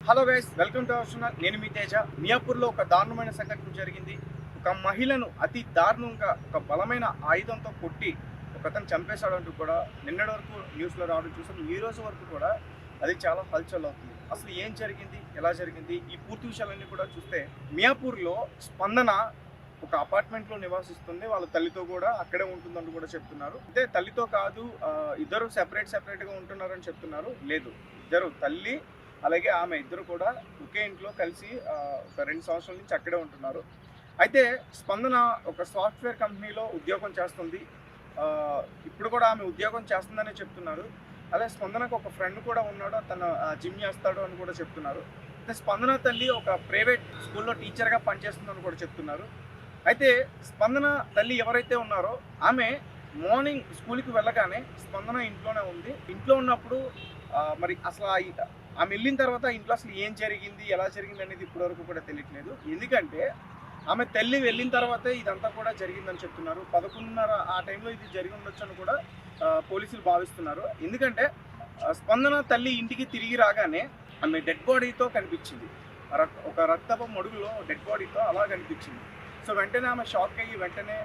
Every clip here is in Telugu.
Hello guys, welcome to our channel. నేను మీ తేజ. మియాపూర్లో ఒక దారుణమైన సంఘటన జరిగింది. ఒక మహిళను అతి దారుణంగా ఒక బలమైన ఆయుధంతో కొట్టి ఒకతను చంపేశాడంటూ కూడా నిన్నటి వరకు న్యూస్లో రావడం చూసాం. ఈ రోజు వరకు కూడా అది చాలా హల్చల్ అవుతుంది. అసలు ఏం జరిగింది, ఎలా జరిగింది, ఈ పూర్తి విషయాలన్నీ కూడా చూస్తే మియాపూర్లో స్పందన ఒక అపార్ట్మెంట్లో నివాసిస్తుంది. వాళ్ళ తల్లితో కూడా అక్కడే ఉంటుందంటూ కూడా చెప్తున్నారు. అంటే తల్లితో కాదు, ఇద్దరు సెపరేట్గా ఉంటున్నారని చెప్తున్నారు. లేదు, ఇద్దరు తల్లి అలాగే ఆమె ఇద్దరు కూడా ఒకే ఇంట్లో కలిసి ఒక 2 సంవత్సరాల నుంచి అక్కడే ఉంటున్నారు. అయితే స్పందన ఒక సాఫ్ట్వేర్ కంపెనీలో ఉద్యోగం చేస్తుంది. ఇప్పుడు కూడా ఆమె ఉద్యోగం చేస్తుందనే చెప్తున్నారు. అదే స్పందనకు ఒక ఫ్రెండ్ కూడా ఉన్నాడు, తను జిమ్ చేస్తాడు అని కూడా చెప్తున్నారు. అయితే స్పందన తల్లి ఒక ప్రైవేట్ స్కూల్లో టీచర్గా పనిచేస్తుందని కూడా చెప్తున్నారు. అయితే స్పందన తల్లి ఎవరైతే ఉన్నారో ఆమె మార్నింగ్ స్కూల్కి వెళ్ళగానే స్పందన ఇంట్లోనే ఉంది. ఇంట్లో ఉన్నప్పుడు మరి అసలు ఆమె వెళ్ళిన తర్వాత ఇంట్లో అసలు ఏం జరిగింది, ఎలా జరిగింది అనేది ఇప్పటివరకు కూడా తెలియట్లేదు. ఎందుకంటే ఆమె తల్లి వెళ్ళిన తర్వాతే ఇదంతా కూడా జరిగిందని చెప్తున్నారు. 11:30 ఆ టైంలో ఇది జరిగి ఉండొచ్చు అని కూడా పోలీసులు భావిస్తున్నారు. ఎందుకంటే స్పందన తల్లి ఇంటికి తిరిగి రాగానే ఆమె డెడ్ బాడీతో కనిపించింది. ఒక రక్తపు మడుగులో డెడ్ బాడీతో అలా కనిపించింది. సో వెంటనే ఆమె షాక్ అయ్యి వెంటనే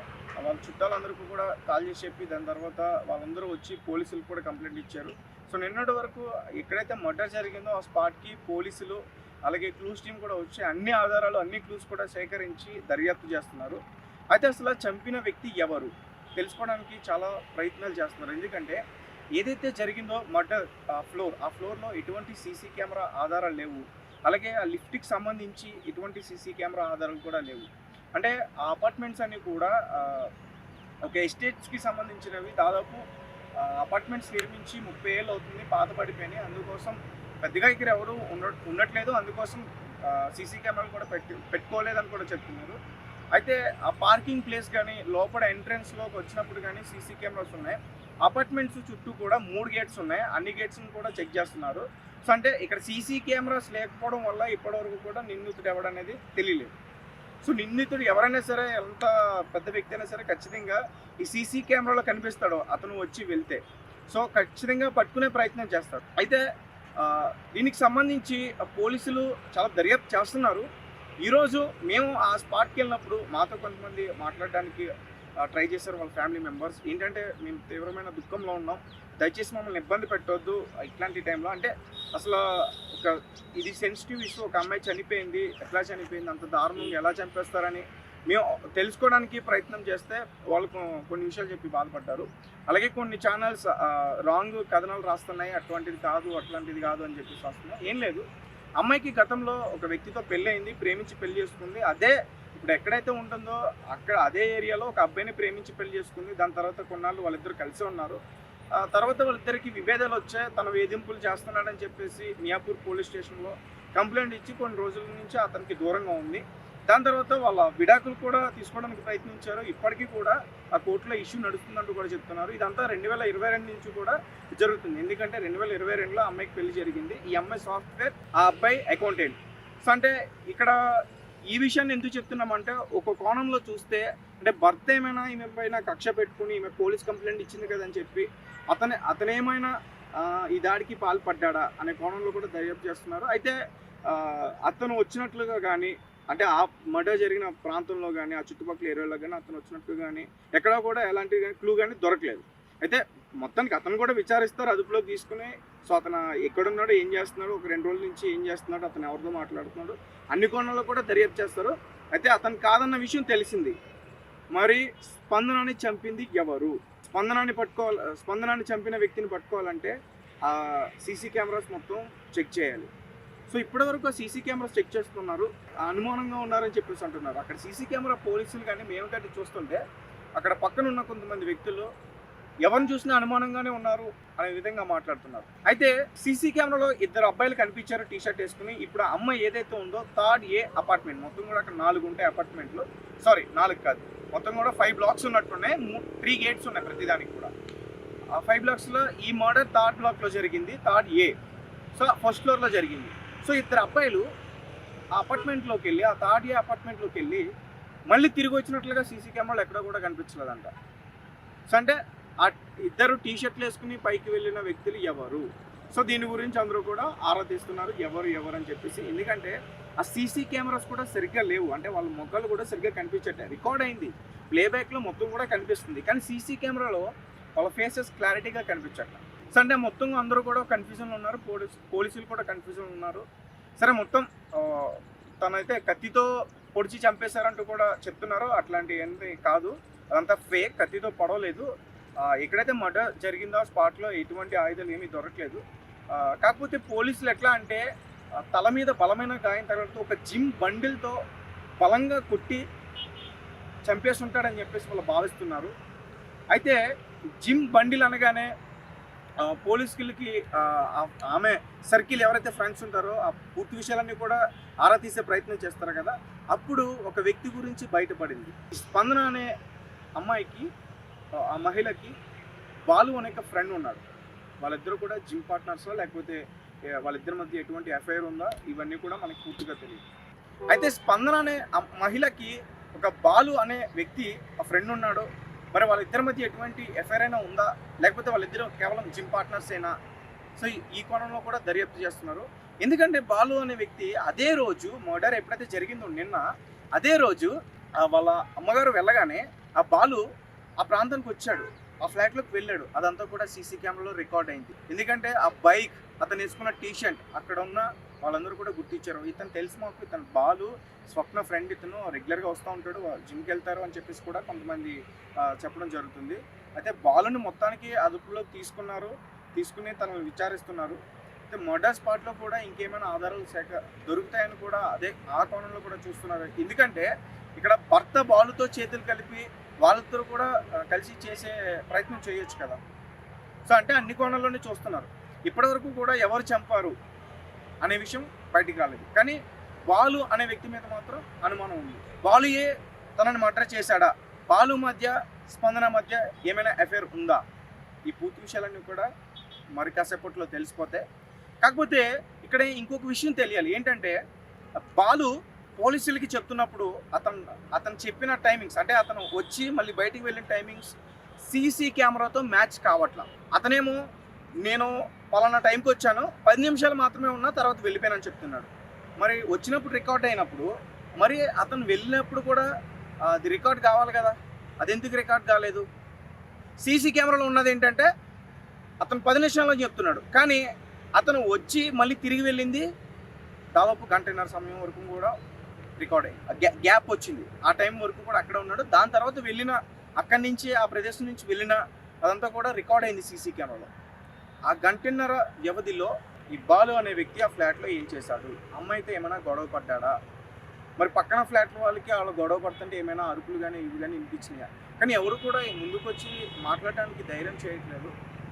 వాళ్ళ చుట్టాలందరికీ కూడా కాల్ చేసి చెప్పి దాని తర్వాత వాళ్ళందరూ వచ్చి పోలీసులు కూడా కంప్లైంట్ ఇచ్చారు. సో నిన్నటి వరకు ఎక్కడైతే మర్డర్ జరిగిందో ఆ స్పాట్కి పోలీసులు అలాగే క్లూస్ టీమ్ కూడా వచ్చి అన్ని ఆధారాలు అన్ని క్లూస్ కూడా సేకరించి దర్యాప్తు చేస్తున్నారు. అయితే అసలు చంపిన వ్యక్తి ఎవరు తెలుసుకోవడానికి చాలా ప్రయత్నాలు చేస్తున్నారు. ఎందుకంటే ఏదైతే జరిగిందో మర్డర్ ఆ ఫ్లోర్లో ఎటువంటి సీసీ కెమెరా ఆధారాలు లేవు. అలాగే ఆ లిఫ్ట్కి సంబంధించి ఎటువంటి సీసీ కెమెరా ఆధారాలు కూడా లేవు. అంటే ఆ అపార్ట్మెంట్స్ అన్నీ కూడా ఒక ఎస్టేట్స్కి సంబంధించినవి. దాదాపు అపార్ట్మెంట్స్ నిర్మించి 30 ఏళ్ళు అవుతుంది, పాత పడిపోయినాయి. అందుకోసం పెద్దగా ఇక్కడ ఎవరు ఉండట్లేదు. అందుకోసం సీసీ కెమెరాలు కూడా పెట్టుకోలేదని కూడా చెప్తున్నారు. అయితే ఆ పార్కింగ్ ప్లేస్ కానీ లోపల ఎంట్రన్స్లోకి వచ్చినప్పుడు కానీ సీసీ కెమెరాస్ ఉన్నాయి. అపార్ట్మెంట్స్ చుట్టూ కూడా 3 గేట్స్ ఉన్నాయి. అన్ని గేట్స్ని కూడా చెక్ చేస్తున్నారు. సో అంటే ఇక్కడ సీసీ కెమెరాస్ లేకపోవడం వల్ల ఇప్పటివరకు కూడా నిందితుడు ఎవడనేది తెలియలేదు. సో నిందితుడు ఎవరైనా సరే, ఎంత పెద్ద వ్యక్తి అయినా సరే ఖచ్చితంగా ఈ సీసీ కెమెరాలో కనిపిస్తాడో అతను వచ్చి వెళ్తే సో ఖచ్చితంగా పట్టుకునే ప్రయత్నం చేస్తాడు. అయితే దీనికి సంబంధించి పోలీసులు చాలా దర్యాప్తు చేస్తున్నారు. ఈరోజు మేము ఆ స్పాట్కి వెళ్ళినప్పుడు మాతో కొంతమంది మాట్లాడడానికి ట్రై చేశారు వాళ్ళ ఫ్యామిలీ మెంబర్స్. ఏంటంటే మేము తీవ్రమైన దుఃఖంలో ఉన్నాం, దయచేసి మమ్మల్ని ఇబ్బంది పెట్టవద్దు ఇట్లాంటి టైంలో. అంటే అసలు ఇది సెన్సిటివ్ ఇష్యూ. ఒక అమ్మాయి చనిపోయింది, ఎట్లా చనిపోయింది, అంత దారుణంగా ఎలా చంపేస్తారని మేము తెలుసుకోవడానికి ప్రయత్నం చేస్తే వాళ్ళకు కొన్ని విషయాలు చెప్పి బాధపడ్డారు. అలాగే కొన్ని ఛానల్స్ రాంగ్ కథనాలు రాస్తున్నాయి, అట్లాంటిది కాదు అని చెప్పేసి వస్తున్నాయి. ఏం లేదు, అమ్మాయికి గతంలో ఒక వ్యక్తితో పెళ్ళయింది, ప్రేమించి పెళ్లి చేసుకుంది. అదే ఇప్పుడు ఎక్కడైతే ఉంటుందో అక్కడ అదే ఏరియాలో ఒక అబ్బాయిని ప్రేమించి పెళ్లి చేసుకుంది. దాని తర్వాత కొన్నాళ్ళు వాళ్ళిద్దరు కలిసి ఉన్నారు. తర్వాత వాళ్ళిద్దరికి విభేదాలు వచ్చాయి. తన వేధింపులు చేస్తున్నాడని చెప్పేసి మియాపూర్ పోలీస్ స్టేషన్లో కంప్లైంట్ ఇచ్చి కొన్ని రోజుల నుంచి అతనికి దూరంగా ఉంది. దాని తర్వాత వాళ్ళ విడాకులు కూడా తీసుకోవడానికి ప్రయత్నించారు. ఇప్పటికీ కూడా ఆ కోర్టులో ఇష్యూ నడుస్తుందంటూ కూడా చెప్తున్నారు. ఇదంతా 2022 నుంచి కూడా జరుగుతుంది. ఎందుకంటే 2022లో అమ్మాయికి పెళ్లి జరిగింది. ఈ అమ్మాయి సాఫ్ట్వేర్, ఆ అబ్బాయి అకౌంటెంట్. సో అంటే ఇక్కడ ఈ విషయాన్ని ఎందుకు చెప్తున్నామంటే ఒక కోణంలో చూస్తే అంటే భర్త ఏమైనా ఈమె పైన కక్ష పెట్టుకుని ఈమె పోలీస్ కంప్లైంట్ ఇచ్చింది కదని చెప్పి అతనేమైనా ఈ దాడికి పాల్పడ్డా అనే కోణంలో కూడా దర్యాప్తు చేస్తున్నారు. అయితే అతను వచ్చినట్లుగా కానీ అంటే ఆ మర్డర్ జరిగిన ప్రాంతంలో కానీ ఆ చుట్టుపక్కల ఏరియాలో కానీ అతను వచ్చినట్లు కానీ ఎక్కడా కూడా ఎలాంటి క్లూ కానీ దొరకలేదు. అయితే మొత్తానికి అతను కూడా విచారిస్తారు, అదుపులోకి తీసుకుని. సో అతను ఎక్కడున్నాడు, ఏం చేస్తున్నాడు, ఒక 2 రోజుల నుంచి ఏం చేస్తున్నాడు, అతను ఎవరితో మాట్లాడుతున్నాడు, అన్ని కోణాల్లో కూడా దర్యాప్తు చేస్తారు. అయితే అతను కాదన్న విషయం తెలిసింది. మరి స్పందనని చంపింది ఎవరు, స్పందనాన్ని చంపిన వ్యక్తిని పట్టుకోవాలంటే ఆ సీసీ కెమెరాస్ మొత్తం చెక్ చేయాలి. సో ఇప్పటివరకు ఆ సీసీ కెమెరాస్ చెక్ చేస్తున్నారు, అనుమానంగా ఉన్నారని చెప్పేసి అంటున్నారు. అక్కడ సీసీ కెమెరా పోలీసులు కానీ మేము కానీ చూస్తుంటే అక్కడ పక్కన ఉన్న కొంతమంది వ్యక్తులు ఎవరిని చూసినా అనుమానంగానే ఉన్నారు అనే విధంగా మాట్లాడుతున్నారు. అయితే సీసీ కెమెరాలో 2 అబ్బాయిలు కనిపించారు టీషర్ట్ వేసుకుని. ఇప్పుడు ఆ అమ్మాయి ఏదైతే ఉందో 3rd A అపార్ట్మెంట్, మొత్తం కూడా అక్కడ 4 ఉంటాయి అపార్ట్మెంట్లు. 4 కాదు, మొత్తం కూడా 5 బ్లాక్స్ ఉన్నట్టున్నాయి. 3 గేట్స్ ఉన్నాయి ప్రతిదానికి కూడా. ఆ 5 బ్లాక్స్లో ఈ మర్డర్ 3rd బ్లాక్లో జరిగింది, 3rd A. సో ఫస్ట్ ఫ్లోర్లో జరిగింది. సో 2 అబ్బాయిలు ఆ అపార్ట్మెంట్లోకి వెళ్ళి, ఆ 3rd A అపార్ట్మెంట్లోకి వెళ్ళి మళ్ళీ తిరిగి వచ్చినట్లుగా సీసీ కెమెరాలు ఎక్కడ కూడా కనిపించలేదంట. సో అంటే ఆ 2 టీషర్ట్లు వేసుకుని పైకి వెళ్ళిన వ్యక్తులు ఎవరు, సో దీని గురించి అందరూ కూడా ఆరా తీస్తున్నారు ఎవరు అని చెప్పేసి. ఎందుకంటే ఆ సీసీ కెమెరాస్ కూడా సరిగ్గా లేవు, అంటే వాళ్ళ మొక్కలు కూడా సరిగ్గా కనిపించట్లేదు. రికార్డ్ అయింది, ప్లేబ్యాక్లో మొత్తం కూడా కనిపిస్తుంది, కానీ సీసీ కెమెరాలో వాళ్ళ ఫేసెస్ క్లారిటీగా కనిపించట్లేదు. సో అంటే మొత్తం అందరూ కూడా కన్ఫ్యూజన్లో ఉన్నారు, పోలీసులు కూడా కన్ఫ్యూజన్లో ఉన్నారు. సరే మొత్తం తనైతే కత్తితో పొడిచి చంపేశారంటూ కూడా చెప్తున్నారు. అట్లాంటి ఏంటి కాదు, అదంతా ఫేక్, కత్తితో పొడవలేదు. ఎక్కడైతే మర్డర్ జరిగిందో స్పాట్లో ఎటువంటి ఆయుధాలు ఏమీ దొరకలేదు. కాకపోతే పోలీసులు ఎట్లా అంటే తల మీద బలమైన గాయం తగలతో ఒక జిమ్ బండిల్తో బలంగా కొట్టి చంపేసి ఉంటాడని చెప్పేసి వాళ్ళు భావిస్తున్నారు. అయితే జిమ్ బండిల్ అనగానే పోలీసులకి ఆమె సర్కిల్ ఎవరైతే ఫ్రెండ్స్ ఉంటారో ఆ పూర్తి విషయాలన్నీ కూడా ఆరా తీసే ప్రయత్నం చేస్తారు కదా. అప్పుడు ఒక వ్యక్తి గురించి బయటపడింది. స్పందన అనే అమ్మాయికి, ఆ మహిళకి బాలు అనే ఫ్రెండ్ ఉన్నాడు. వాళ్ళిద్దరూ కూడా జిమ్ పార్ట్నర్స్, లేకపోతే వాళ్ళిద్దరి మధ్య ఎటువంటి ఎఫ్ఐఆర్ ఉందా, ఇవన్నీ కూడా మనకి పూర్తిగా తెలియదు. అయితే స్పందన అనే మహిళకి ఒక బాలు అనే వ్యక్తి ఆ ఫ్రెండ్ ఉన్నాడు. మరి వాళ్ళిద్దరి మధ్య ఎటువంటి ఎఫ్ఐఆర్ అయినా ఉందా, లేకపోతే వాళ్ళిద్దరూ కేవలం జిమ్ పార్ట్నర్స్ అయినా? సో ఈ కోణంలో కూడా దర్యాప్తు చేస్తున్నారు. ఎందుకంటే బాలు అనే వ్యక్తి అదే రోజు మర్డర్ ఎప్పుడైతే జరిగిందో నిన్న, అదే రోజు వాళ్ళ అమ్మగారు వెళ్ళగానే ఆ బాలు ఆ ప్రాంతానికి వచ్చాడు, ఆ ఫ్లాట్లోకి వెళ్ళాడు. అదంతా కూడా సీసీ కెమెరాలో రికార్డ్ అయింది. ఎందుకంటే ఆ బైక్, అతను వేసుకున్న టీషర్ట్, అక్కడ ఉన్న వాళ్ళందరూ కూడా గుర్తించారు. ఇతను తెలుసు మాకు, ఇతను బాలు స్వప్న ఫ్రెండ్, ఇతను రెగ్యులర్గా వస్తూ ఉంటాడు, జిమ్కి వెళ్తారు అని చెప్పేసి కూడా కొంతమంది చెప్పడం జరుగుతుంది. అయితే బాలుని మొత్తానికి అదుపులోకి తీసుకుని తనను విచారిస్తున్నారు. అయితే మర్డర్ స్పాట్లో కూడా ఇంకేమైనా ఆధారాలు దొరుకుతాయని కూడా ఆ కోణంలో కూడా చూస్తున్నారు. ఎందుకంటే ఇక్కడ భర్త బాలుతో చేతులు కలిపి వాళ్ళతో కూడా కలిసి చేసే ప్రయత్నం చేయొచ్చు కదా. సో అంటే అన్ని కోణాల్లోనే చూస్తున్నారు. ఇప్పటివరకు కూడా ఎవరు చంపారు అనే విషయం బయటికి రాలేదు, కానీ బాలు అనే వ్యక్తి మీద మాత్రం అనుమానం ఉంది. బాలుయే తనని మర్డర్ చేశాడా, బాలు మధ్య స్పందన మధ్య ఏమైనా అఫైర్ ఉందా, ఈ పూర్తి విషయాలన్నీ కూడా మరి కాసేపట్లో తెలిసిపోతే. కాకపోతే ఇక్కడ ఇంకొక విషయం తెలియాలి. ఏంటంటే బాలు పోలీసులకి చెప్తున్నప్పుడు అతను చెప్పిన టైమింగ్స్, అంటే అతను వచ్చి మళ్ళీ బయటికి వెళ్ళిన టైమింగ్స్ సీసీ కెమెరాతో మ్యాచ్ కావట్లా. అతనేమో నేను పలానా టైంకి వచ్చాను, 10 నిమిషాలు మాత్రమే ఉన్నా, తర్వాత వెళ్ళిపోయానని చెప్తున్నాడు. మరి వచ్చినప్పుడు రికార్డ్ అయినప్పుడు, మరి అతను వెళ్ళినప్పుడు కూడా అది రికార్డ్ కావాలి కదా, అది ఎందుకు రికార్డ్ కాలేదు? సీసీ కెమెరాలో ఉన్నది ఏంటంటే అతను 10 నిమిషాల్లో చెప్తున్నాడు, కానీ అతను వచ్చి మళ్ళీ తిరిగి వెళ్ళింది దాదాపు గంటన్నర సమయం వరకు కూడా రికార్డ్ అయ్యింది. గ్యాప్ వచ్చింది, ఆ టైం వరకు కూడా అక్కడ ఉన్నాడు. దాని తర్వాత వెళ్ళిన అక్కడి నుంచి, ఆ ప్రదేశం నుంచి వెళ్ళిన అదంతా కూడా రికార్డ్ అయింది సీసీ కెమెరాలో. ఆ గంటన్నర వ్యవధిలో ఈ బాలు అనే వ్యక్తి ఆ ఫ్లాట్లో ఏం చేశాడు? అమ్మాయితో ఏమైనా గొడవ పడ్డాడా? మరి పక్కన ఫ్లాట్ వాళ్ళకి వాళ్ళు గొడవ పడుతుంటే ఏమైనా అరుపులు కానీ ఇవి కానీ వినిపించినాయా? కానీ ఎవరు కూడా ముందుకు వచ్చి మాట్లాడడానికి ధైర్యం చేయట్లేదు.